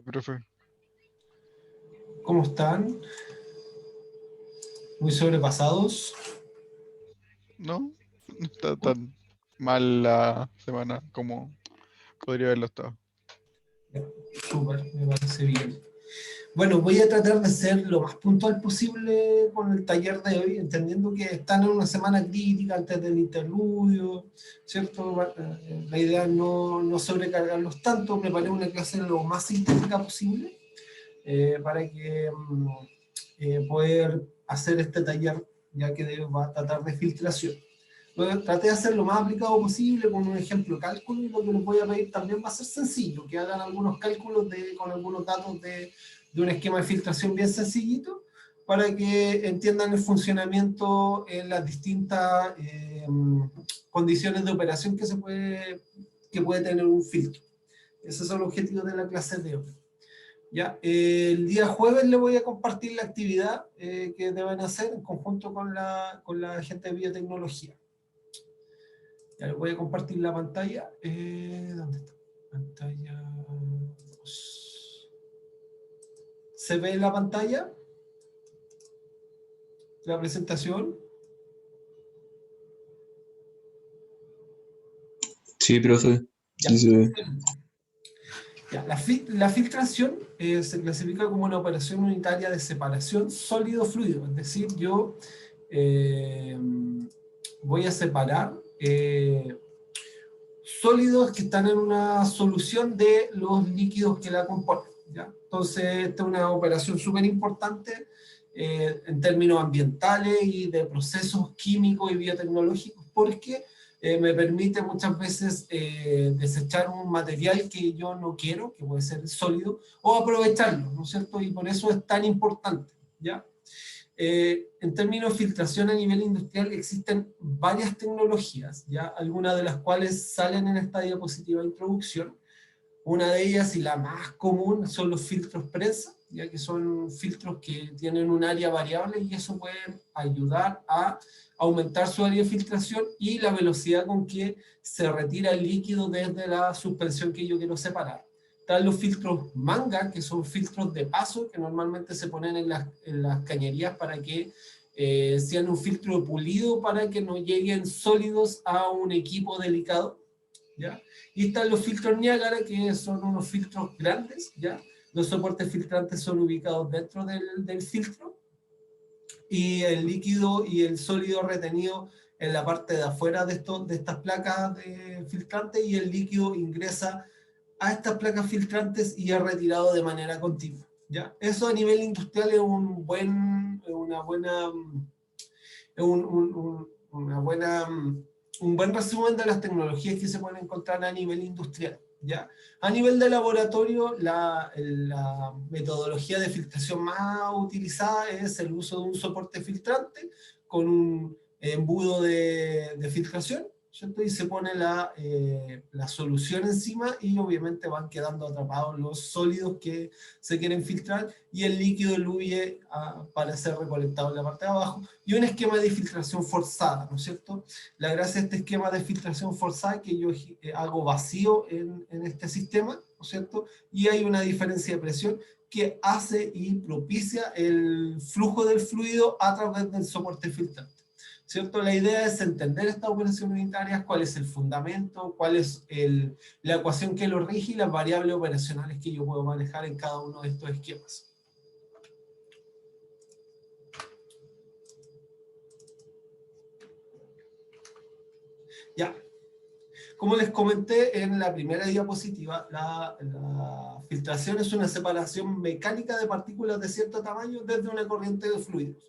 profe. ¿Cómo están? ¿Muy sobrepasados? No, no está tan mal la semana como podría haberlo estado. Ya, súper, me parece bien. Bueno, voy a tratar de ser lo más puntual posible con el taller de hoy, entendiendo que están en una semana crítica antes del interludio, ¿cierto? La idea es no sobrecargarlos tanto, preparé una clase lo más sintética posible para que poder hacer este taller, ya que va a tratar de filtración. Traté de hacer lo más aplicado posible con un ejemplo de cálculo, y lo que les voy a pedir también va a ser sencillo, que hagan algunos cálculos con algunos datos de un esquema de filtración bien sencillito, para que entiendan el funcionamiento en las distintas condiciones de operación que puede tener un filtro. Ese es el objetivo de la clase de hoy. Ya, el día jueves les voy a compartir la actividad que deben hacer en conjunto con la gente de biotecnología. Ya les voy a compartir la pantalla. ¿Dónde está? Pantalla 2. ¿Se ve la pantalla? La presentación. Sí, profe. Ya. Sí, se ve. Ya, la filtración se clasifica como una operación unitaria de separación sólido-fluido. Es decir, yo voy a separar sólidos que están en una solución de los líquidos que la componen, ¿ya? Entonces, esta es una operación súper importante en términos ambientales y de procesos químicos y biotecnológicos, porque me permite muchas veces desechar un material que yo no quiero, que puede ser sólido, o aprovecharlo, ¿no es cierto? Y por eso es tan importante, ¿ya? En términos de filtración a nivel industrial existen varias tecnologías, ¿ya? Algunas de las cuales salen en esta diapositiva de introducción. Una de ellas y la más común son los filtros prensa, ya que son filtros que tienen un área variable y eso puede ayudar a aumentar su área de filtración y la velocidad con que se retira el líquido desde la suspensión que yo quiero separar. Están los filtros manga, que son filtros de paso, que normalmente se ponen en las cañerías para que sean un filtro pulido para que no lleguen sólidos a un equipo delicado, ¿ya? Y están los filtros Niágara, que son unos filtros grandes, ¿ya? Los soportes filtrantes son ubicados dentro del filtro y el líquido y el sólido retenido en la parte de afuera de estas placas de filtrantes, y el líquido ingresa a estas placas filtrantes y es retirado de manera continua, ¿ya? Eso a nivel industrial es una buena, un buen resumen de las tecnologías que se pueden encontrar a nivel industrial, ¿ya? A nivel de laboratorio, la metodología de filtración más utilizada es el uso de un soporte filtrante con un embudo de filtración, ¿cierto? Y se pone la solución encima y obviamente van quedando atrapados los sólidos que se quieren filtrar y el líquido diluye para ser recolectado en la parte de abajo, y un esquema de filtración forzada, ¿no es cierto? La gracia de este esquema de filtración forzada es que yo hago vacío en este sistema, ¿no es cierto? Y hay una diferencia de presión que hace y propicia el flujo del fluido a través del soporte filtrante, ¿cierto? La idea es entender estas operaciones unitarias, cuál es el fundamento, cuál es la ecuación que lo rige y las variables operacionales que yo puedo manejar en cada uno de estos esquemas. Ya. Como les comenté en la primera diapositiva, la filtración es una separación mecánica de partículas de cierto tamaño desde una corriente de fluidos,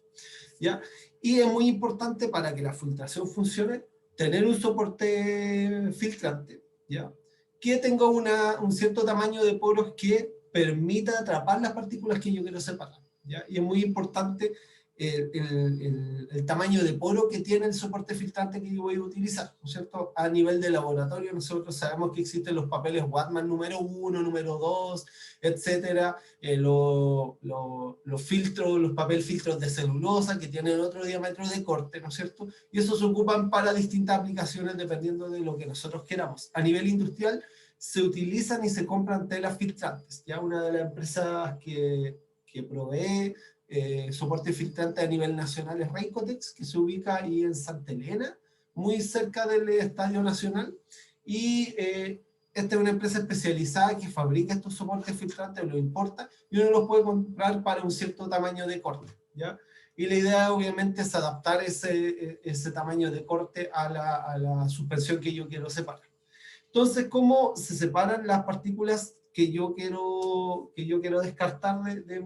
¿ya? Y es muy importante para que la filtración funcione tener un soporte filtrante, ¿ya? Que tenga un cierto tamaño de poros que permita atrapar las partículas que yo quiero separar, ¿ya? Y es muy importante el tamaño de poro que tiene el soporte filtrante que yo voy a utilizar, ¿no es cierto? A nivel de laboratorio nosotros sabemos que existen los papeles Whatman número 1, número 2, etcétera, los filtros, los filtros de celulosa que tienen otro diámetro de corte, ¿no es cierto? Y esos se ocupan para distintas aplicaciones dependiendo de lo que nosotros queramos. A nivel industrial se utilizan y se compran telas filtrantes. Ya una de las empresas que provee soporte filtrante a nivel nacional es Reicotex, que se ubica ahí en Santa Elena, muy cerca del Estadio Nacional, y esta es una empresa especializada que fabrica estos soportes filtrantes, los importa, y uno los puede comprar para un cierto tamaño de corte, ¿ya? Y la idea obviamente es adaptar ese tamaño de corte a la suspensión que yo quiero separar. Entonces, ¿cómo se separan las partículas que yo quiero descartar de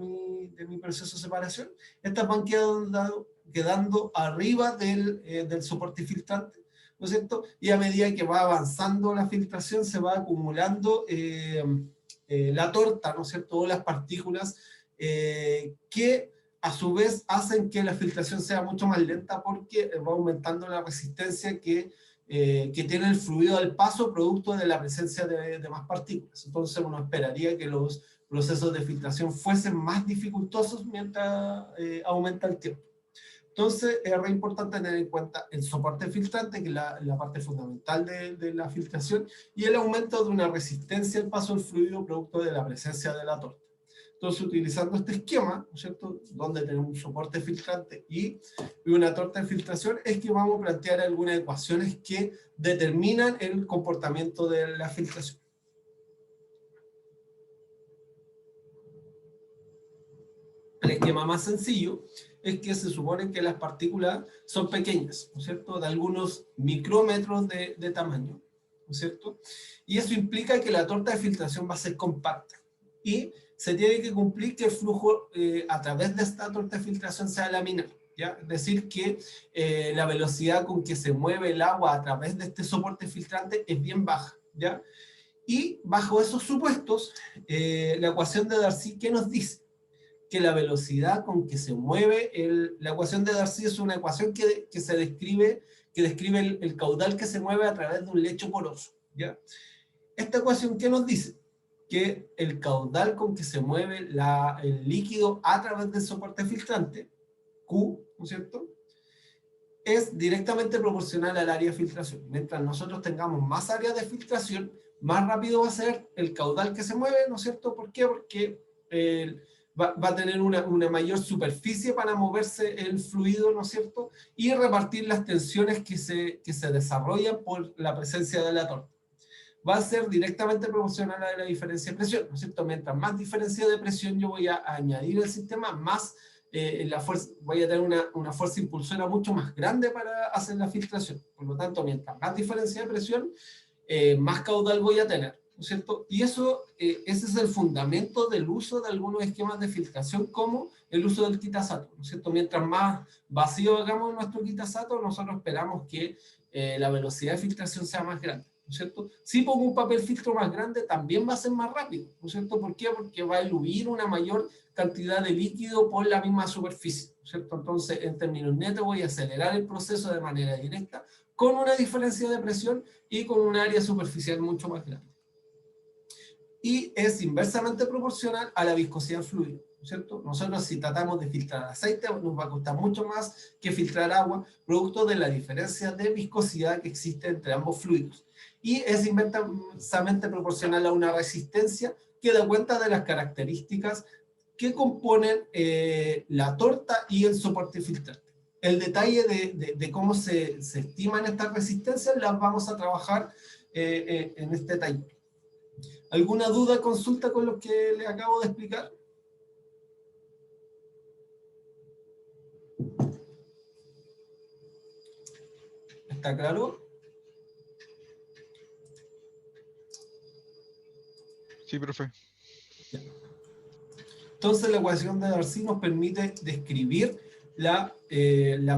mi proceso de separación? Estas van quedando arriba del soporte filtrante, ¿no es cierto? Y a medida que va avanzando la filtración, se va acumulando la torta, ¿no es cierto? O las partículas que a su vez hacen que la filtración sea mucho más lenta porque va aumentando la resistencia que tiene el fluido al paso producto de la presencia de más partículas. Entonces uno esperaría que los procesos de filtración fuesen más dificultosos mientras aumenta el tiempo. Entonces es re importante tener en cuenta el soporte filtrante, que es la parte fundamental de la filtración, y el aumento de una resistencia al paso del fluido producto de la presencia de la torta. Entonces, utilizando este esquema, ¿no es cierto?, donde tenemos un soporte filtrante y una torta de filtración, es que vamos a plantear algunas ecuaciones que determinan el comportamiento de la filtración. El esquema más sencillo es que se supone que las partículas son pequeñas, ¿no es cierto?, de algunos micrómetros de tamaño, ¿no es cierto? Y eso implica que la torta de filtración va a ser compacta. Y se tiene que cumplir que el flujo a través de esta torta de filtración sea laminar, ¿ya? Es decir, que la velocidad con que se mueve el agua a través de este soporte filtrante es bien baja, ¿ya? Y bajo esos supuestos, la ecuación de Darcy, ¿qué nos dice? Que la velocidad con que se mueve, la ecuación de Darcy es una ecuación que describe el caudal que se mueve a través de un lecho poroso, ¿ya? Esta ecuación, ¿qué nos dice? Que el caudal con que se mueve el líquido a través del soporte filtrante, Q, ¿no es cierto?, es directamente proporcional al área de filtración. Mientras nosotros tengamos más área de filtración, más rápido va a ser el caudal que se mueve, ¿no es cierto? ¿Por qué? Porque va a tener una mayor superficie para moverse el fluido, ¿no es cierto?, y repartir las tensiones que se desarrollan por la presencia de la torta. Va a ser directamente proporcional a la diferencia de presión, ¿no es cierto? Mientras más diferencia de presión yo voy a añadir al sistema, más voy a tener una fuerza impulsora mucho más grande para hacer la filtración. Por lo tanto, mientras más diferencia de presión, más caudal voy a tener, ¿no es cierto? Y ese es el fundamento del uso de algunos esquemas de filtración, como el uso del quitasato, ¿no es cierto? Mientras más vacío hagamos nuestro quitasato, nosotros esperamos que la velocidad de filtración sea más grande, ¿no es cierto? Si pongo un papel filtro más grande, también va a ser más rápido, ¿no es cierto? ¿Por qué? Porque va a eludir una mayor cantidad de líquido por la misma superficie, ¿no es cierto? Entonces, en términos netos, voy a acelerar el proceso de manera directa, con una diferencia de presión y con un área superficial mucho más grande. Y es inversamente proporcional a la viscosidad del fluido, ¿no es cierto? Nosotros, si tratamos de filtrar aceite, nos va a costar mucho más que filtrar agua, producto de la diferencia de viscosidad que existe entre ambos fluidos. Y es inversamente proporcional a una resistencia que da cuenta de las características que componen la torta y el soporte filtrante. El detalle de cómo se estiman estas resistencias las vamos a trabajar en este taller. ¿Alguna duda, consulta con lo que les acabo de explicar? ¿Está claro? Sí, profe. Entonces la ecuación de Darcy nos permite describir la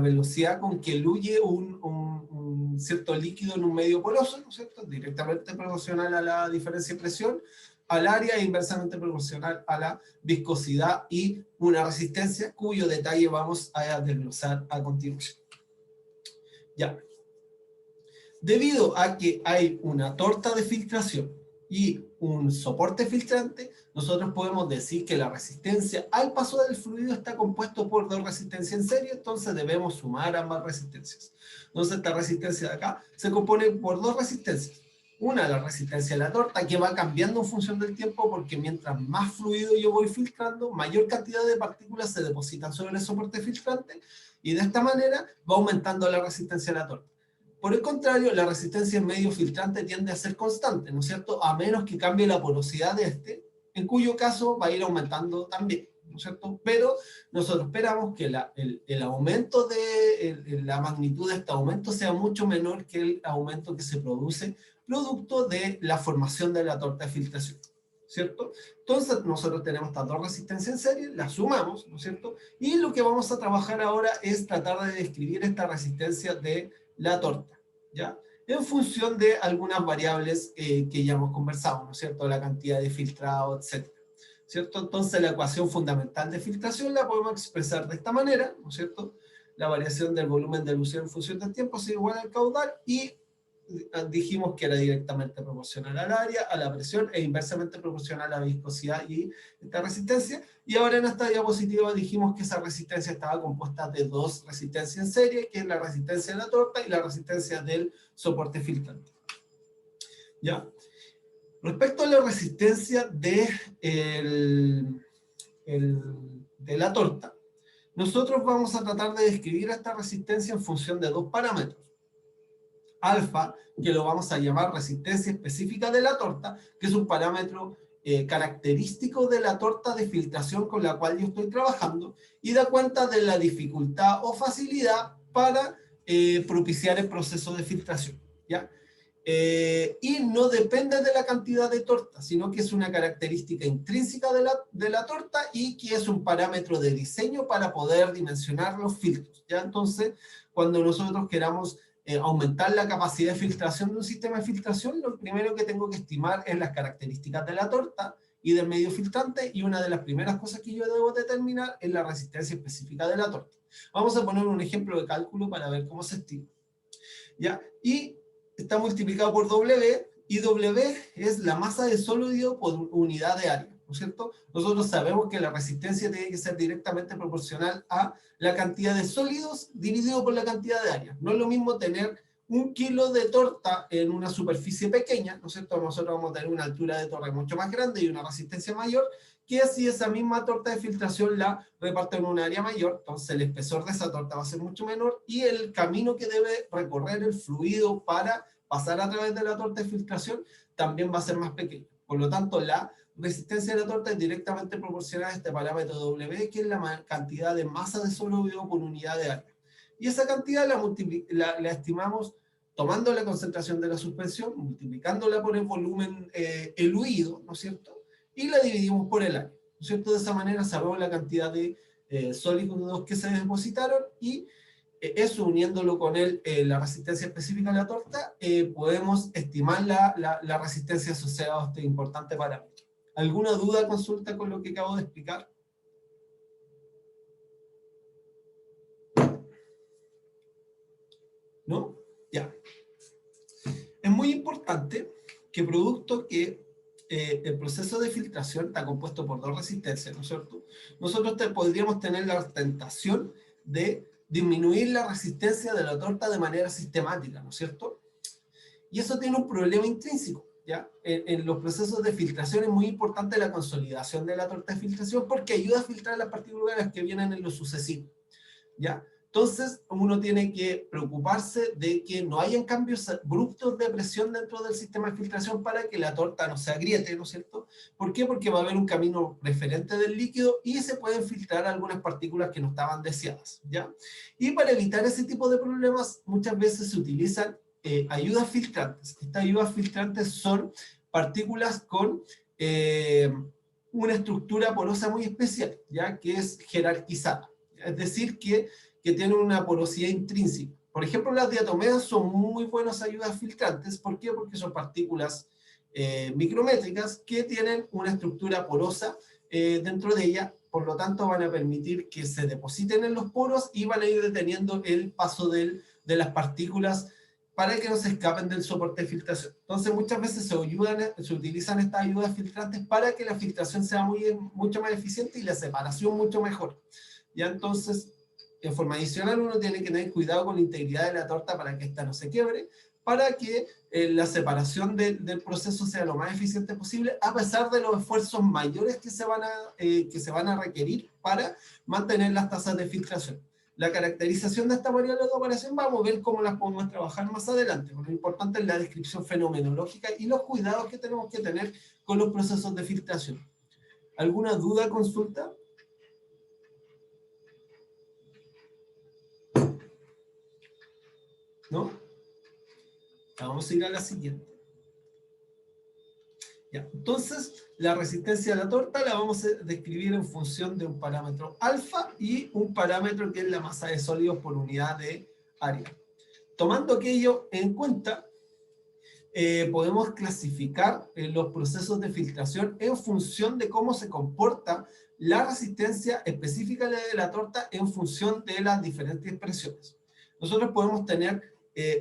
velocidad con que fluye un cierto líquido en un medio poroso, ¿no es cierto? Directamente proporcional a la diferencia de presión, al área, e inversamente proporcional a la viscosidad y una resistencia cuyo detalle vamos a desglosar a continuación. Ya. Debido a que hay una torta de filtración y un soporte filtrante, nosotros podemos decir que la resistencia al paso del fluido está compuesto por dos resistencias en serie, entonces debemos sumar ambas resistencias. Entonces esta resistencia de acá se compone por dos resistencias. Una, la resistencia de la torta, que va cambiando en función del tiempo, porque mientras más fluido yo voy filtrando, mayor cantidad de partículas se depositan sobre el soporte filtrante, y de esta manera va aumentando la resistencia de la torta. Por el contrario, la resistencia en medio filtrante tiende a ser constante, ¿no es cierto? A menos que cambie la porosidad de este, en cuyo caso va a ir aumentando también, ¿no es cierto? Pero nosotros esperamos que el aumento de la magnitud de este aumento sea mucho menor que el aumento que se produce producto de la formación de la torta de filtración, ¿cierto? Entonces nosotros tenemos estas dos resistencias en serie, las sumamos, ¿no es cierto? Y lo que vamos a trabajar ahora es tratar de describir esta resistencia de la torta, ¿ya? En función de algunas variables que ya hemos conversado, ¿no es cierto? La cantidad de filtrado, etcétera, ¿cierto? Entonces la ecuación fundamental de filtración la podemos expresar de esta manera, ¿no es cierto? La variación del volumen de elusión en función del tiempo es igual al caudal, y dijimos que era directamente proporcional al área, a la presión, e inversamente proporcional a la viscosidad y esta resistencia. Y ahora en esta diapositiva dijimos que esa resistencia estaba compuesta de dos resistencias en serie, que es la resistencia de la torta y la resistencia del soporte filtrante. ¿Ya? Respecto a la resistencia de la torta, nosotros vamos a tratar de describir esta resistencia en función de dos parámetros. Alfa, que lo vamos a llamar resistencia específica de la torta, que es un parámetro característico de la torta de filtración con la cual yo estoy trabajando, y da cuenta de la dificultad o facilidad para propiciar el proceso de filtración, ¿ya? Y no depende de la cantidad de torta, sino que es una característica intrínseca de la torta, y que es un parámetro de diseño para poder dimensionar los filtros, ¿ya? Entonces, cuando nosotros queramos aumentar la capacidad de filtración de un sistema de filtración, lo primero que tengo que estimar es las características de la torta y del medio filtrante, y una de las primeras cosas que yo debo determinar es la resistencia específica de la torta. Vamos a poner un ejemplo de cálculo para ver cómo se estima, ¿ya? Y está multiplicado por W, y W es la masa de sólido por unidad de área, ¿no es cierto? Nosotros sabemos que la resistencia tiene que ser directamente proporcional a la cantidad de sólidos dividido por la cantidad de área. No es lo mismo tener 1 kilo de torta en una superficie pequeña, ¿no es cierto? Nosotros vamos a tener una altura de torre mucho más grande y una resistencia mayor, que si esa misma torta de filtración la reparto en un área mayor, entonces el espesor de esa torta va a ser mucho menor, y el camino que debe recorrer el fluido para pasar a través de la torta de filtración también va a ser más pequeño. Por lo tanto, la resistencia de la torta es directamente proporcional a este parámetro W, que es la cantidad de masa de sólido por unidad de área. Y esa cantidad la estimamos tomando la concentración de la suspensión, multiplicándola por el volumen eluido, ¿no es cierto? Y la dividimos por el área, ¿no es cierto? De esa manera sabemos la cantidad de sólidos que se depositaron, y eso uniéndolo con la resistencia específica de la torta, podemos estimar la resistencia asociada a este importante parámetro. ¿Alguna duda, consulta con lo que acabo de explicar? ¿No? Ya. Es muy importante que producto que el proceso de filtración está compuesto por dos resistencias, ¿no es cierto? Nosotros podríamos tener la tentación de disminuir la resistencia de la torta de manera sistemática, ¿no es cierto? Y eso tiene un problema intrínseco, ¿ya? En los procesos de filtración es muy importante la consolidación de la torta de filtración, porque ayuda a filtrar las partículas que vienen en lo sucesivo, ¿ya? Entonces, uno tiene que preocuparse de que no hayan cambios abruptos de presión dentro del sistema de filtración para que la torta no se agriete, ¿no es cierto? ¿Por qué? Porque va a haber un camino preferente del líquido y se pueden filtrar algunas partículas que no estaban deseadas, ¿ya? Y para evitar ese tipo de problemas, muchas veces se utilizan ayudas filtrantes. Estas ayudas filtrantes son partículas con una estructura porosa muy especial, ¿ya? Que es jerarquizada. Es decir, que tienen una porosidad intrínseca. Por ejemplo, las diatomeas son muy buenas ayudas filtrantes. ¿Por qué? Porque son partículas micrométricas que tienen una estructura porosa dentro de ella, por lo tanto van a permitir que se depositen en los poros y van a ir deteniendo el paso de las partículas para que no se escapen del soporte de filtración. Entonces muchas veces se utilizan estas ayudas filtrantes para que la filtración sea mucho más eficiente y la separación mucho mejor. Ya entonces, en forma adicional, uno tiene que tener cuidado con la integridad de la torta para que ésta no se quiebre, para que la separación del proceso sea lo más eficiente posible, a pesar de los esfuerzos mayores que se van a requerir para mantener las tasas de filtración. La caracterización de estas variables de operación vamos a ver cómo las podemos trabajar más adelante. Lo importante es la descripción fenomenológica y los cuidados que tenemos que tener con los procesos de filtración. ¿Alguna duda, consulta? ¿No? Vamos a ir a la siguiente. Ya, entonces, la resistencia a la torta la vamos a describir en función de un parámetro alfa y un parámetro que es la masa de sólidos por unidad de área. Tomando aquello en cuenta, podemos clasificar los procesos de filtración en función de cómo se comporta la resistencia específica de la torta en función de las diferentes presiones. Nosotros podemos tener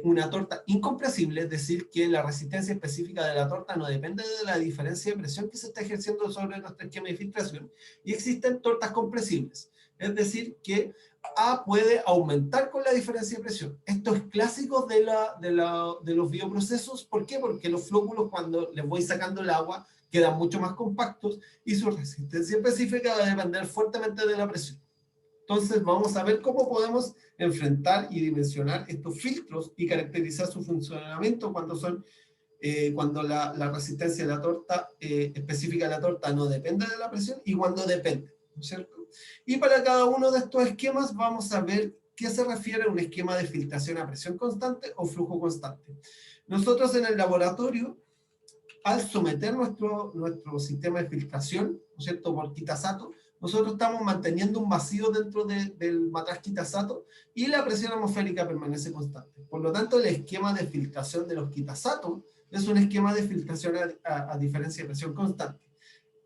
una torta incompresible, es decir, que la resistencia específica de la torta no depende de la diferencia de presión que se está ejerciendo sobre nuestro esquema de filtración, y existen tortas compresibles, es decir, que A puede aumentar con la diferencia de presión. Esto es clásico de los bioprocesos. ¿Por qué? Porque los flóculos, cuando les voy sacando el agua, quedan mucho más compactos y su resistencia específica va a depender fuertemente de la presión. Entonces vamos a ver cómo podemos enfrentar y dimensionar estos filtros y caracterizar su funcionamiento cuando la resistencia de la torta específica de la torta no depende de la presión y cuando depende, ¿no es cierto? Y para cada uno de estos esquemas vamos a ver qué se refiere a un esquema de filtración a presión constante o flujo constante. Nosotros en el laboratorio, al someter nuestro sistema de filtración, ¿no es cierto?, por Kitasato, nosotros estamos manteniendo un vacío dentro del matraz Kitasato y la presión atmosférica permanece constante. Por lo tanto, el esquema de filtración de los Kitasato es un esquema de filtración a diferencia de presión constante.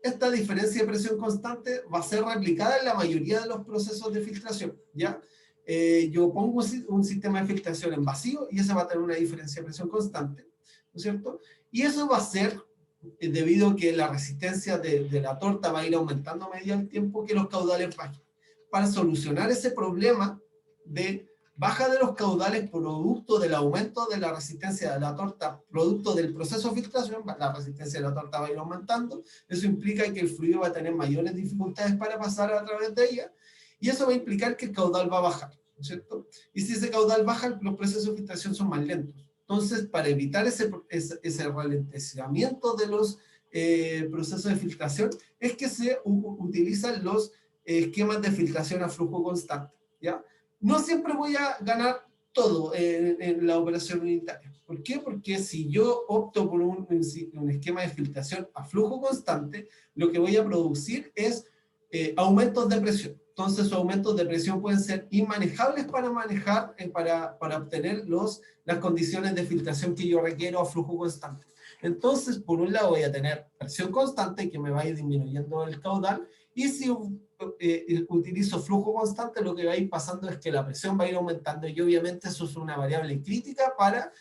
Esta diferencia de presión constante va a ser replicada en la mayoría de los procesos de filtración, ¿ya? Yo pongo un sistema de filtración en vacío y ese va a tener una diferencia de presión constante, ¿no es cierto? Y eso va a ser debido a que la resistencia de la torta va a ir aumentando a medida del tiempo que los caudales bajen. Para solucionar ese problema de baja de los caudales producto del aumento de la resistencia de la torta, producto del proceso de filtración, la resistencia de la torta va a ir aumentando. Eso implica que el fluido va a tener mayores dificultades para pasar a través de ella, y eso va a implicar que el caudal va a bajar, ¿no es cierto? Y si ese caudal baja, los procesos de filtración son más lentos. Entonces, para evitar ese ralentizamiento de los procesos de filtración, es que se utilizan los esquemas de filtración a flujo constante, ¿ya? No siempre voy a ganar todo en la operación unitaria. ¿Por qué? Porque si yo opto por un esquema de filtración a flujo constante, lo que voy a producir es aumentos de presión. Entonces, los aumentos de presión pueden ser inmanejables para manejar, para obtener las condiciones de filtración que yo requiero a flujo constante. Entonces, por un lado voy a tener presión constante que me va a ir disminuyendo el caudal, y si utilizo flujo constante, lo que va a ir pasando es que la presión va a ir aumentando, y obviamente eso es una variable crítica para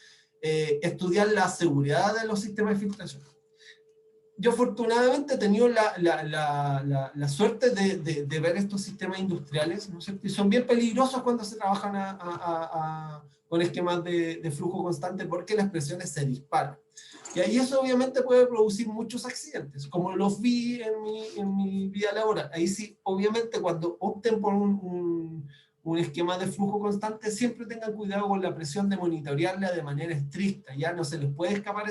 estudiar la seguridad de los sistemas de filtración. Yo afortunadamente he tenido la suerte de ver estos sistemas industriales, ¿no es cierto? Y son bien peligrosos cuando se trabajan con esquemas de flujo constante, porque las presiones se disparan. Y ahí eso obviamente puede producir muchos accidentes, como los vi en mi vida laboral. Ahí sí, obviamente, cuando opten por un esquema de flujo constante, siempre tengan cuidado con la presión de monitorearla de manera estricta. Ya no se les puede escapar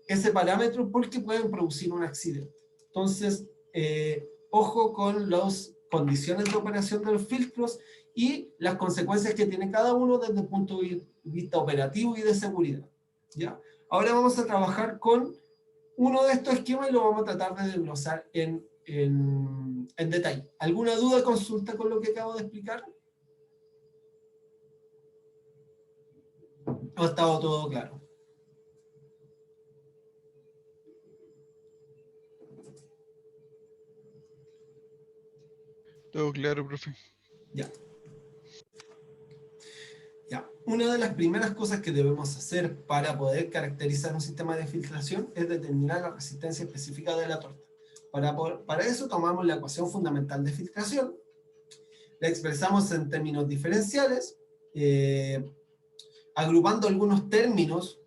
ese parámetro, porque pueden producir un accidente. Entonces, ojo con las condiciones de operación de los filtros y las consecuencias que tiene cada uno desde el punto de vista operativo y de seguridad, ¿ya? Ahora vamos a trabajar con uno de estos esquemas y lo vamos a tratar de desglosar en detalle. ¿Alguna duda, consulta con lo que acabo de explicar? ¿O ha estado todo claro? Todo claro, profe. Ya. Ya. Una de las primeras cosas que debemos hacer para poder caracterizar un sistema de filtración es determinar la resistencia específica de la torta. Para eso tomamos la ecuación fundamental de filtración, la expresamos en términos diferenciales agrupando algunos términos,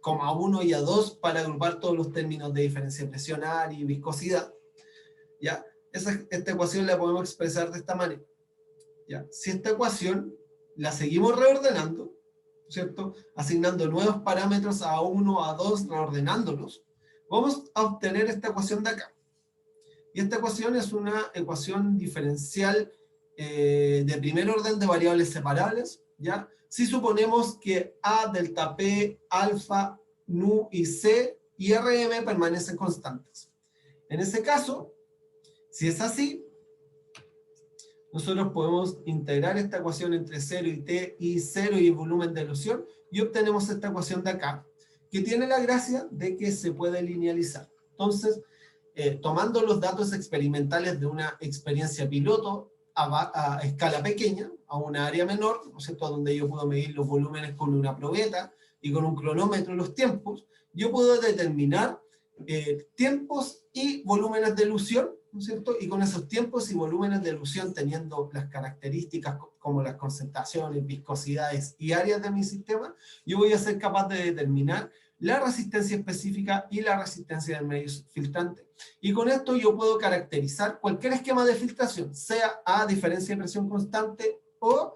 como A1 y A2, para agrupar todos los términos de diferencia de presión, área y viscosidad. ¿Ya? Esta ecuación la podemos expresar de esta manera. ¿Ya? Si esta ecuación la seguimos reordenando, ¿cierto? Asignando nuevos parámetros a A1, A2, reordenándolos, vamos a obtener esta ecuación de acá. Y esta ecuación es una ecuación diferencial de primer orden de variables separables, ¿ya? Si suponemos que A, delta P, alfa, nu y C y Rm permanecen constantes. En ese caso, si es así, nosotros podemos integrar esta ecuación entre 0 y t y 0 y el volumen de ilusión y obtenemos esta ecuación de acá, que tiene la gracia de que se puede linealizar. Entonces, tomando los datos experimentales de una experiencia piloto a escala pequeña, a una área menor, ¿no es cierto?, donde yo puedo medir los volúmenes con una probeta y con un cronómetro los tiempos, yo puedo determinar tiempos y volúmenes de ilusión, ¿no es cierto? Y con esos tiempos y volúmenes de ilusión, teniendo las características como las concentraciones, viscosidades y áreas de mi sistema, yo voy a ser capaz de determinar la resistencia específica y la resistencia del medio filtrante. Y con esto yo puedo caracterizar cualquier esquema de filtración, sea a diferencia de presión constante o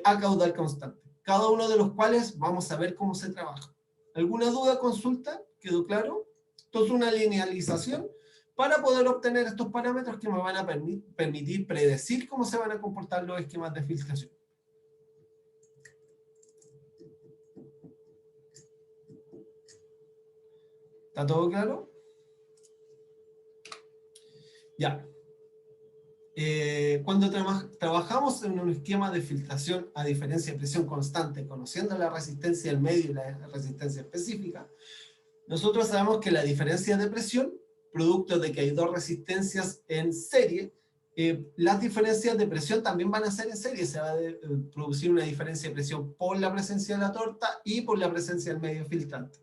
a caudal constante, cada uno de los cuales vamos a ver cómo se trabaja. ¿Alguna duda, consulta? ¿Quedó claro? Entonces, una linealización para poder obtener estos parámetros que me van a permitir predecir cómo se van a comportar los esquemas de filtración. ¿Está todo claro? Ya. Cuando trabajamos en un esquema de filtración a diferencia de presión constante, conociendo la resistencia del medio y la resistencia específica, nosotros sabemos que la diferencia de presión, producto de que hay dos resistencias en serie, las diferencias de presión también van a ser en serie. Se va a producir una diferencia de presión por la presencia de la torta y por la presencia del medio filtrante.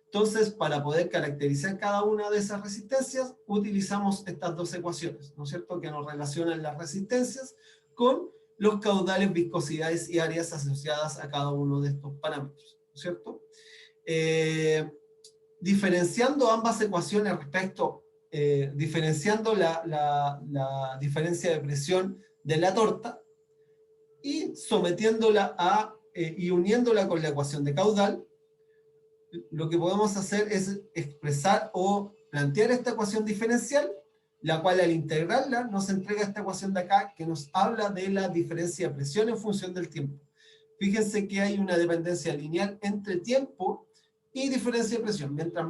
Entonces, para poder caracterizar cada una de esas resistencias, utilizamos estas dos ecuaciones, ¿no es cierto?, que nos relacionan las resistencias con los caudales, viscosidades y áreas asociadas a cada uno de estos parámetros, ¿no es cierto? Diferenciando ambas ecuaciones diferenciando la diferencia de presión de la torta y sometiéndola y uniéndola con la ecuación de caudal, lo que podemos hacer es expresar o plantear esta ecuación diferencial, la cual al integrarla nos entrega esta ecuación de acá que nos habla de la diferencia de presión en función del tiempo. Fíjense que hay una dependencia lineal entre tiempo y diferencia de presión. Mientras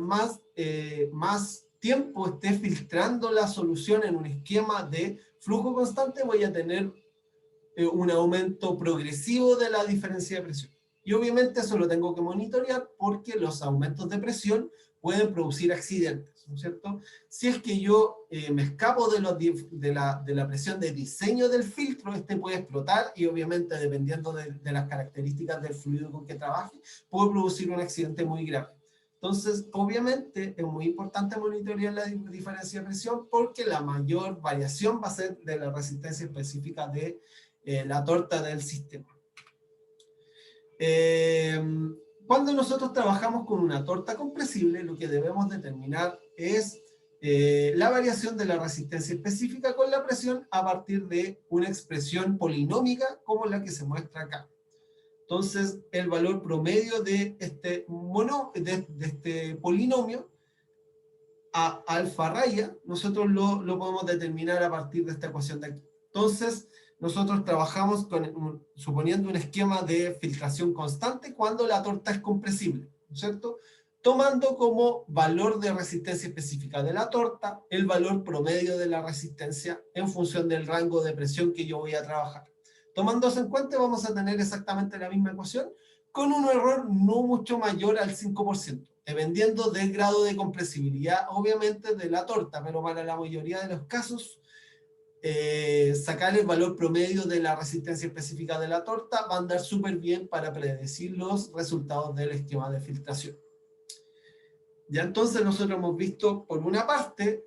más tiempo esté filtrando la solución en un esquema de flujo constante, voy a tener un aumento progresivo de la diferencia de presión. Y obviamente eso lo tengo que monitorear porque los aumentos de presión pueden producir accidentes, ¿no es cierto? Si es que yo me escapo de la presión de diseño del filtro, este puede explotar y obviamente dependiendo de las características del fluido con que trabaje, puede producir un accidente muy grave. Entonces, obviamente, es muy importante monitorear la diferencia de presión porque la mayor variación va a ser de la resistencia específica de la torta del sistema. Cuando nosotros trabajamos con una torta compresible, lo que debemos determinar es la variación de la resistencia específica con la presión a partir de una expresión polinómica como la que se muestra acá. Entonces, el valor promedio de este polinomio a alfa raya, nosotros lo podemos determinar a partir de esta ecuación de aquí. Entonces, nosotros trabajamos suponiendo un esquema de filtración constante cuando la torta es compresible, ¿no es cierto? Tomando como valor de resistencia específica de la torta el valor promedio de la resistencia en función del rango de presión que yo voy a trabajar. Tomándose en cuenta, vamos a tener exactamente la misma ecuación con un error no mucho mayor al 5%, dependiendo del grado de compresibilidad, obviamente, de la torta, pero para la mayoría de los casos, sacar el valor promedio de la resistencia específica de la torta va a andar súper bien para predecir los resultados del esquema de filtración. Ya entonces nosotros hemos visto, por una parte,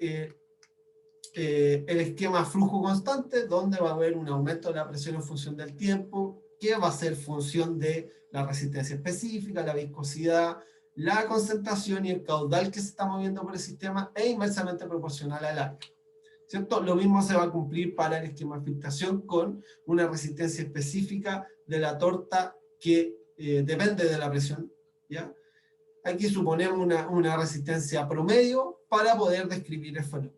el esquema flujo constante, donde va a haber un aumento de la presión en función del tiempo, que va a ser función de la resistencia específica, la viscosidad, la concentración y el caudal que se está moviendo por el sistema e inversamente proporcional al área. ¿Cierto? Lo mismo se va a cumplir para el esquema de filtración con una resistencia específica de la torta que depende de la presión, ¿ya? Aquí suponemos una resistencia promedio para poder describir el fenómeno.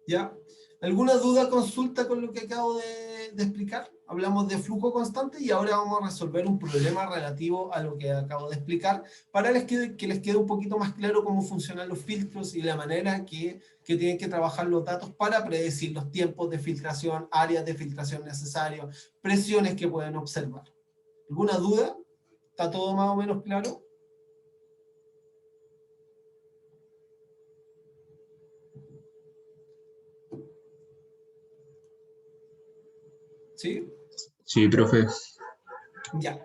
¿Ya? ¿Alguna duda, consulta con lo que acabo de explicar? Hablamos de flujo constante y ahora vamos a resolver un problema relativo a lo que acabo de explicar para que les quede un poquito más claro cómo funcionan los filtros y la manera que tienen que trabajar los datos para predecir los tiempos de filtración, áreas de filtración necesarios, presiones que pueden observar. ¿Alguna duda? ¿Está todo más o menos claro? ¿Sí? Sí, profe. Ya.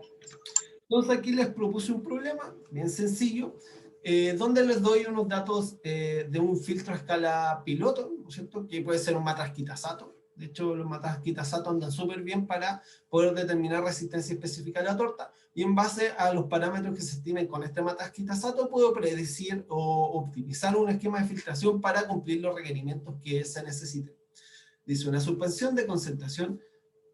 Entonces aquí les propuse un problema bien sencillo, donde les doy unos datos de un filtro a escala piloto, ¿no es cierto? Que puede ser un Matas-Kitazato. De hecho, los Matas-Kitazato andan súper bien para poder determinar resistencia específica de la torta, y en base a los parámetros que se estimen con este Matas-Kitazato puedo predecir o optimizar un esquema de filtración para cumplir los requerimientos que se necesiten. Dice una suspensión de concentración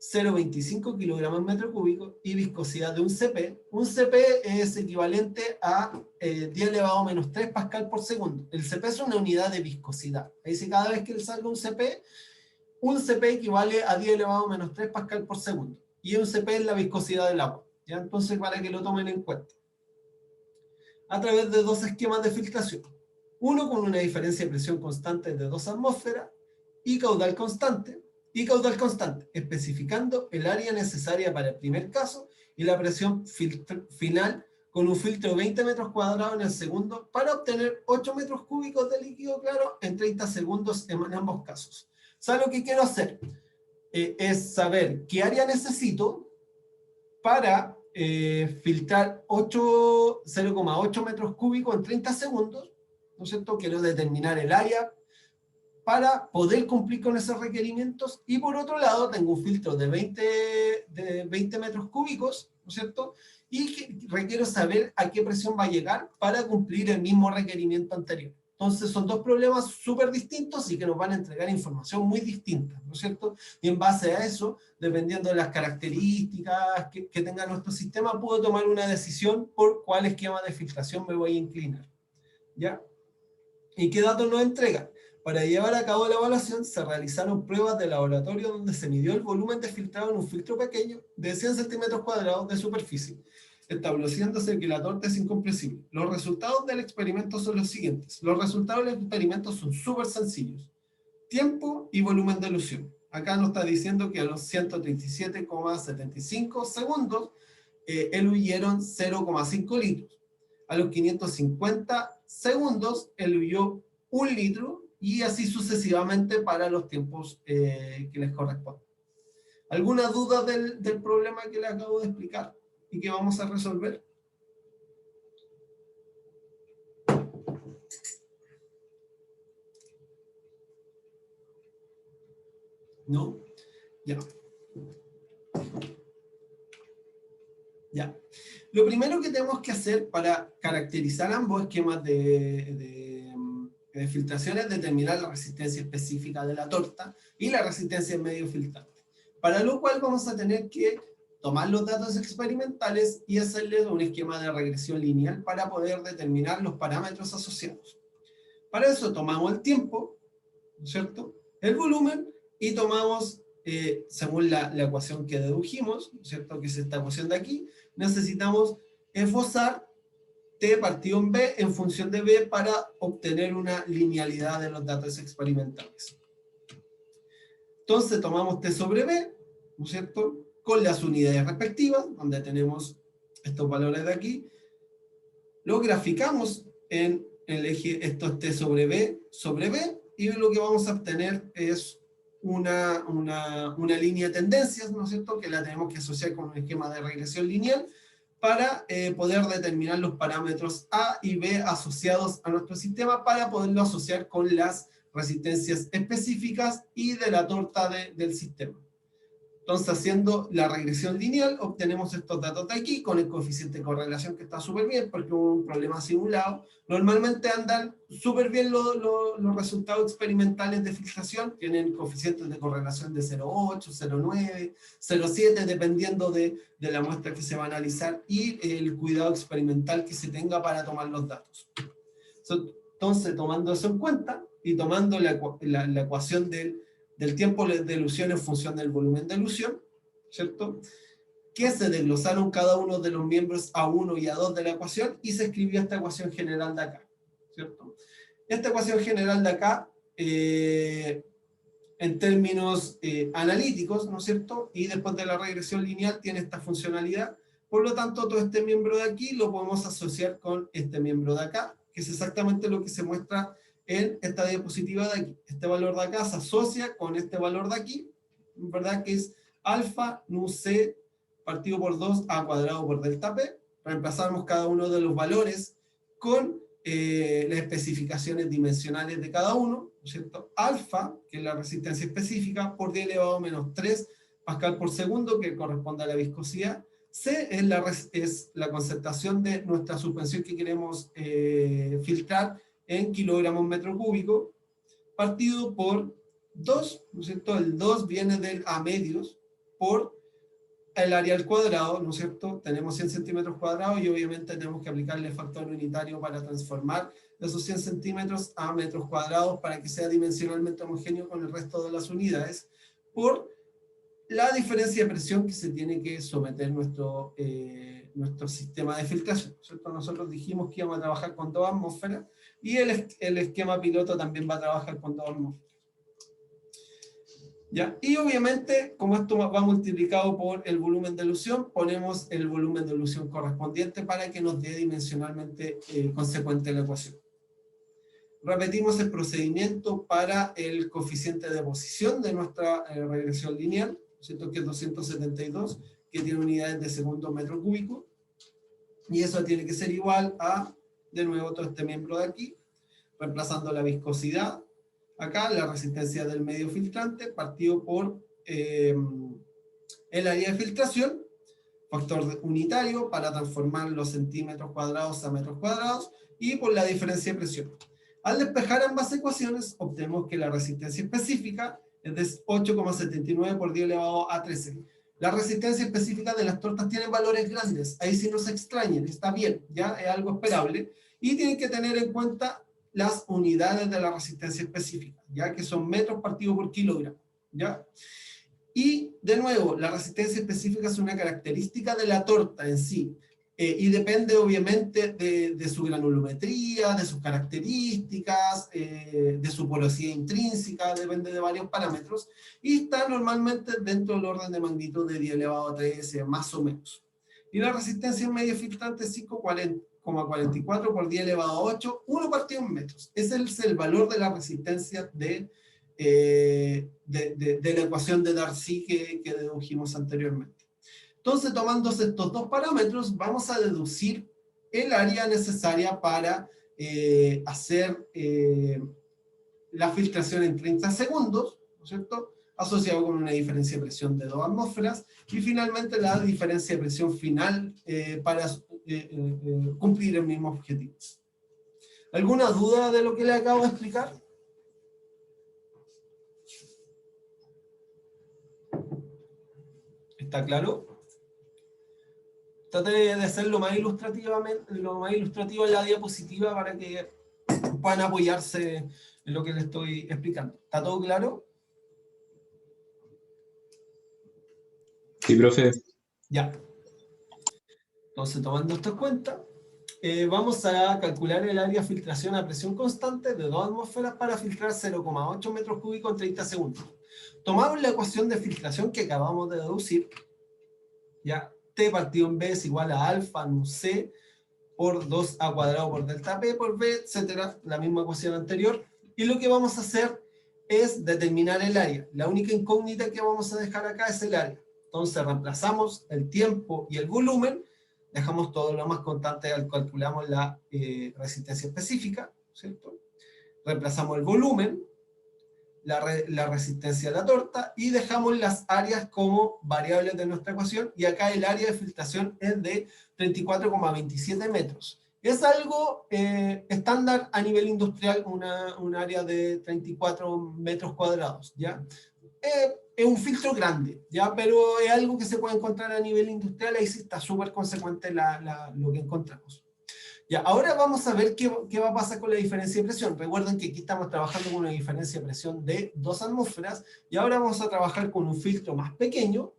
0,25 kilogramos en metro cúbico y viscosidad de un CP. Un CP es equivalente a 10 elevado a menos 3 pascal por segundo. El CP es una unidad de viscosidad. Ahí dice cada vez que le salga un CP equivale a 10 elevado a menos 3 pascal por segundo. Y un CP es la viscosidad del agua. ¿Ya? Entonces, para que lo tomen en cuenta. A través de dos esquemas de filtración. Uno con una diferencia de presión constante de 2 atmósferas y caudal constante, especificando el área necesaria para el primer caso y la presión final con un filtro de 20 metros cuadrados en el segundo para obtener 8 metros cúbicos de líquido claro en 30 segundos en ambos casos. O sea, lo que quiero hacer es saber qué área necesito para filtrar 0,8 metros cúbicos en 30 segundos, ¿no es cierto? Quiero determinar el área para poder cumplir con esos requerimientos, y por otro lado tengo un filtro de 20 metros cúbicos, ¿no es cierto? Y que requiero saber a qué presión va a llegar para cumplir el mismo requerimiento anterior. Entonces son dos problemas súper distintos y que nos van a entregar información muy distinta, ¿no es cierto? Y en base a eso, dependiendo de las características que tenga nuestro sistema, puedo tomar una decisión por cuál esquema de filtración me voy a inclinar, ¿ya? ¿Y qué datos nos entregan? Para llevar a cabo la evaluación se realizaron pruebas de laboratorio donde se midió el volumen de filtrado en un filtro pequeño de 100 centímetros cuadrados de superficie, estableciéndose que la torta es incompresible. Los resultados del experimento son los siguientes. Los resultados del experimento son súper sencillos. Tiempo y volumen de elusión. Acá nos está diciendo que a los 137,75 segundos eluyeron 0,5 litros. A los 550 segundos eluyó 1 litro, y así sucesivamente para los tiempos que les corresponden. ¿Alguna duda del problema que les acabo de explicar y que vamos a resolver? ¿No? Ya. Ya. Lo primero que tenemos que hacer para caracterizar ambos esquemas de filtración es determinar la resistencia específica de la torta y la resistencia del medio filtrante. Para lo cual vamos a tener que tomar los datos experimentales y hacerles un esquema de regresión lineal para poder determinar los parámetros asociados. Para eso tomamos el tiempo, ¿no es cierto?, el volumen, y tomamos, según la ecuación que dedujimos, ¿no es cierto?, que es esta ecuación de aquí, necesitamos esbozar T partido en B en función de B para obtener una linealidad de los datos experimentales. Entonces tomamos T sobre B, ¿no es cierto?, con las unidades respectivas, donde tenemos estos valores de aquí, lo graficamos en el eje, esto es T sobre B, y lo que vamos a obtener es una línea de tendencias, ¿no es cierto?, que la tenemos que asociar con un esquema de regresión lineal para poder determinar los parámetros A y B asociados a nuestro sistema para poderlo asociar con las resistencias específicas y de la torta del sistema. Entonces, haciendo la regresión lineal, obtenemos estos datos de aquí, con el coeficiente de correlación que está súper bien, porque hubo un problema simulado. Normalmente andan súper bien los resultados experimentales de filtración, tienen coeficientes de correlación de 0,8, 0,9, 0,7, dependiendo de la muestra que se va a analizar, y el cuidado experimental que se tenga para tomar los datos. Entonces, tomando eso en cuenta, y tomando la ecuación del tiempo de elusión en función del volumen de elusión, ¿cierto? Que se desglosaron cada uno de los miembros A1 y A2 de la ecuación, y se escribió esta ecuación general de acá, ¿cierto? Esta ecuación general de acá, en términos analíticos, ¿no es cierto? Y después de la regresión lineal tiene esta funcionalidad. Por lo tanto, todo este miembro de aquí lo podemos asociar con este miembro de acá, que es exactamente lo que se muestra en esta diapositiva de aquí. Este valor de acá se asocia con este valor de aquí, ¿verdad? Que es alfa nu c partido por 2 a cuadrado por delta p. Reemplazamos cada uno de los valores con las especificaciones dimensionales de cada uno, ¿no es cierto? Alfa, que es la resistencia específica, por 10 elevado a menos 3 pascal por segundo, que corresponde a la viscosidad. C es la concentración de nuestra suspensión que queremos filtrar en kilogramos metro cúbico, partido por 2, ¿no es cierto? El 2 viene del A medios por el área al cuadrado, ¿no es cierto? Tenemos 100 centímetros cuadrados y obviamente tenemos que aplicarle factor unitario para transformar esos 100 centímetros a metros cuadrados para que sea dimensionalmente homogéneo con el resto de las unidades, por la diferencia de presión que se tiene que someter nuestro sistema de filtración, ¿cierto? Nosotros dijimos que íbamos a trabajar con 2 atmósferas, y el esquema piloto también va a trabajar con 2 atmósferas. ¿Ya? Y obviamente, como esto va multiplicado por el volumen de elusión, ponemos el volumen de elusión correspondiente para que nos dé dimensionalmente consecuente la ecuación. Repetimos el procedimiento para el coeficiente de posición de nuestra regresión lineal, ¿cierto? Que es 272, que tiene unidades de segundo metro cúbico, y eso tiene que ser igual a, de nuevo, todo este miembro de aquí, reemplazando la viscosidad, acá la resistencia del medio filtrante, partido por el área de filtración, factor unitario para transformar los centímetros cuadrados a metros cuadrados, y por la diferencia de presión. Al despejar ambas ecuaciones, obtenemos que la resistencia específica es de 8,79 por 10 elevado a 13. La resistencia específica de las tortas tiene valores grandes, ahí sí no se extrañen, está bien, ya es algo esperable, y tienen que tener en cuenta las unidades de la resistencia específica, ya que son metros partido por kilogramo, ¿ya? Y, de nuevo, la resistencia específica es una característica de la torta en sí, y depende, obviamente, de su granulometría, de sus características, de su porosidad intrínseca, depende de varios parámetros, y está normalmente dentro del orden de magnitud de 10 elevado a 13, más o menos. Y la resistencia en medio filtrante es 5,44 por 10 elevado a 8, 1 partido en metros. Ese es el valor de la resistencia de la ecuación de Darcy que dedujimos anteriormente. Entonces, tomando estos dos parámetros, vamos a deducir el área necesaria para hacer la filtración en 30 segundos, ¿no es cierto?, asociado con una diferencia de presión de 2 atmósferas, y finalmente la diferencia de presión final para cumplir el mismo objetivo. ¿Alguna duda de lo que le acabo de explicar? ¿Está claro? Trate de hacer lo más ilustrativo en la diapositiva para que puedan apoyarse en lo que les estoy explicando. ¿Está todo claro? Sí, profe. Ya. Entonces, tomando esto en cuenta, vamos a calcular el área de filtración a presión constante de 2 atmósferas para filtrar 0,8 metros cúbicos en 30 segundos. Tomamos la ecuación de filtración que acabamos de deducir, ya, T partido en B es igual a alfa nu C por 2A cuadrado por delta P por B, etcétera, la misma ecuación anterior. Y lo que vamos a hacer es determinar el área. La única incógnita que vamos a dejar acá es el área. Entonces reemplazamos el tiempo y el volumen, dejamos todo lo más constante, calculamos la resistencia específica, ¿cierto? Reemplazamos el volumen, la resistencia a la torta, y dejamos las áreas como variables de nuestra ecuación, y acá el área de filtración es de 34,27 metros. Es algo estándar a nivel industrial, un área de 34 metros cuadrados, ¿ya? Es un filtro grande, ¿ya? Pero es algo que se puede encontrar a nivel industrial, ahí sí está súper consecuente lo que encontramos. Ya, ahora vamos a ver qué va a pasar con la diferencia de presión. Recuerden que aquí estamos trabajando con una diferencia de presión de 2 atmósferas, y ahora vamos a trabajar con un filtro más pequeño,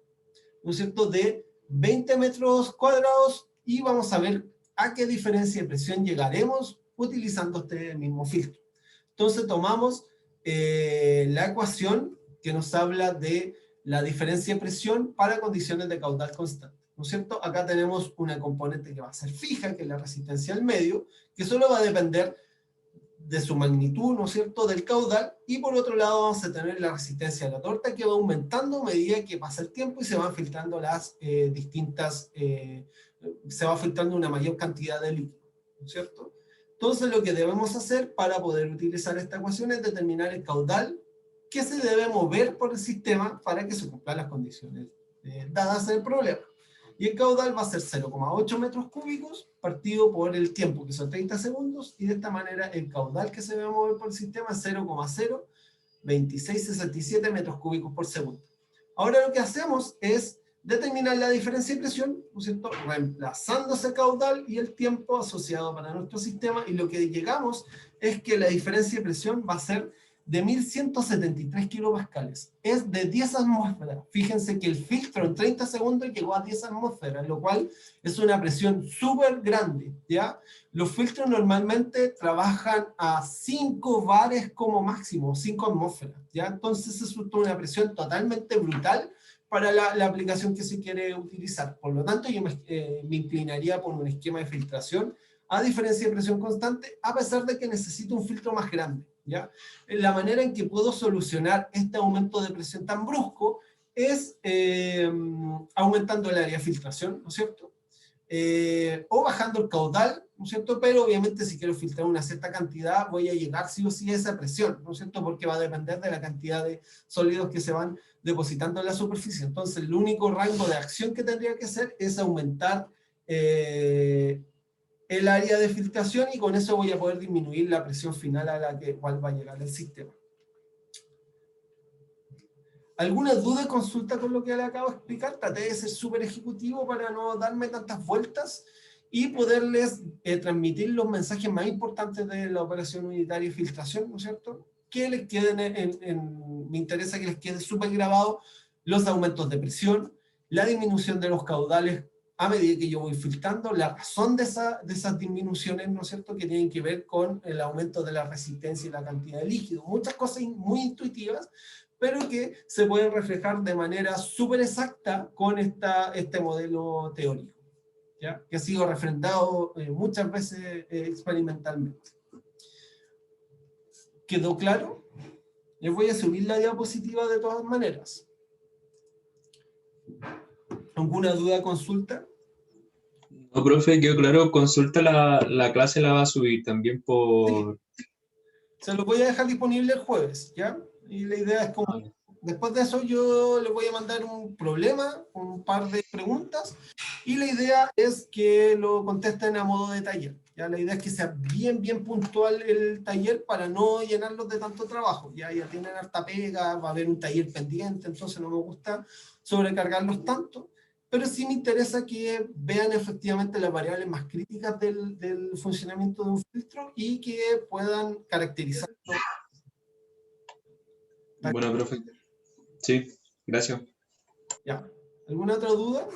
¿no es cierto?, de 20 metros cuadrados, y vamos a ver a qué diferencia de presión llegaremos utilizando este mismo filtro. Entonces tomamos la ecuación que nos habla de la diferencia de presión para condiciones de caudal constante, ¿no es cierto? Acá tenemos una componente que va a ser fija, que es la resistencia al medio, que solo va a depender de su magnitud, ¿no es cierto?, del caudal, y por otro lado vamos a tener la resistencia de la torta, que va aumentando a medida que pasa el tiempo y se van filtrando las se va filtrando una mayor cantidad de líquido, ¿no es cierto? Entonces lo que debemos hacer para poder utilizar esta ecuación es determinar el caudal que se debe mover por el sistema para que se cumplan las condiciones dadas en el problema. Y el caudal va a ser 0,8 metros cúbicos partido por el tiempo, que son 30 segundos, y de esta manera el caudal que se debe mover por el sistema es 0,02667 metros cúbicos por segundo. Ahora lo que hacemos es determinar la diferencia de presión, ¿no es cierto?, reemplazando ese caudal y el tiempo asociado para nuestro sistema, y lo que llegamos es que la diferencia de presión va a ser de 1173 kilopascales. Es de 10 atmósferas. Fíjense que el filtro en 30 segundos llegó a 10 atmósferas, lo cual es una presión súper grande, ¿ya? Los filtros normalmente trabajan a 5 bares como máximo, 5 atmósferas, ¿ya? Entonces es una presión totalmente brutal para la aplicación que se quiere utilizar. Por lo tanto, yo me inclinaría por un esquema de filtración a diferencia de presión constante, a pesar de que necesito un filtro más grande, ¿ya? La manera en que puedo solucionar este aumento de presión tan brusco es aumentando el área de filtración, ¿no es cierto? O bajando el caudal, ¿no es cierto? Pero obviamente si quiero filtrar una cierta cantidad, voy a llegar sí o sí a esa presión, ¿no es cierto? Porque va a depender de la cantidad de sólidos que se van depositando en la superficie. Entonces el único rango de acción que tendría que hacer es aumentar el área de filtración, y con eso voy a poder disminuir la presión final a la cual va a llegar el sistema. ¿Alguna duda o consulta con lo que le acabo de explicar? Traté de ser súper ejecutivo para no darme tantas vueltas y poderles transmitir los mensajes más importantes de la operación unitaria de filtración, ¿no es cierto? Que les queden me interesa que les quede súper grabado los aumentos de presión, la disminución de los caudales a medida que yo voy filtrando, la razón de esas disminuciones, ¿no es cierto?, que tienen que ver con el aumento de la resistencia y la cantidad de líquido. Muchas cosas muy intuitivas, pero que se pueden reflejar de manera súper exacta con este modelo teórico, ¿ya?, que ha sido refrendado muchas veces experimentalmente. ¿Quedó claro? Les voy a subir la diapositiva de todas maneras. ¿Alguna duda, consulta? No, profe, quedó claro. Consulta la clase, la va a subir también por... Sí. Se lo voy a dejar disponible el jueves, ¿ya? Y la idea es como, después de eso yo les voy a mandar un problema, un par de preguntas, y la idea es que lo contesten a modo de taller, ¿ya? La idea es que sea bien puntual el taller para no llenarlos de tanto trabajo, ya tienen harta pega, va a haber un taller pendiente, entonces no me gusta sobrecargarlos tanto, pero sí me interesa que vean efectivamente las variables más críticas del funcionamiento de un filtro y que puedan caracterizarlo. Bueno, profe. Sí, gracias. Ya. ¿Alguna otra duda?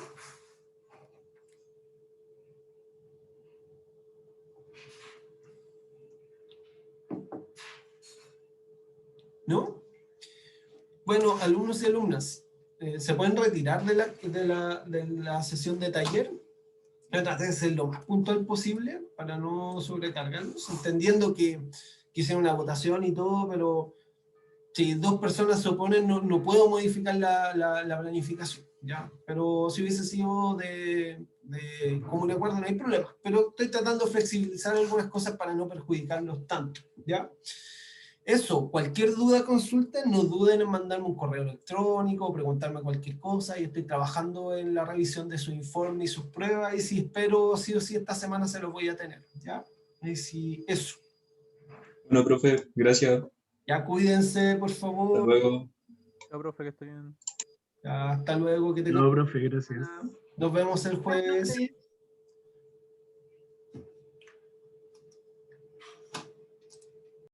¿No? Bueno, alumnos y alumnas, ¿se pueden retirar de la sesión de taller? Yo traté de ser lo más puntual posible para no sobrecargarlos, entendiendo que hice una votación y todo, pero si 2 personas se oponen, no puedo modificar la planificación, ¿ya? Pero si hubiese sido de común acuerdo, no hay problema. Pero estoy tratando de flexibilizar algunas cosas para no perjudicarlos tanto, ¿ya? eso, cualquier duda, consulta, no duden en mandarme un correo electrónico, preguntarme cualquier cosa, y estoy trabajando en la revisión de su informe y sus pruebas, y si espero sí o sí esta semana se los voy a tener, ¿ya? Y si eso, Bueno, profe, gracias. ya cuídense, por Hasta favor, luego. Ya, profe, que estoy bien. ya, hasta luego, que tengan... No, profe, gracias. Nos vemos el jueves.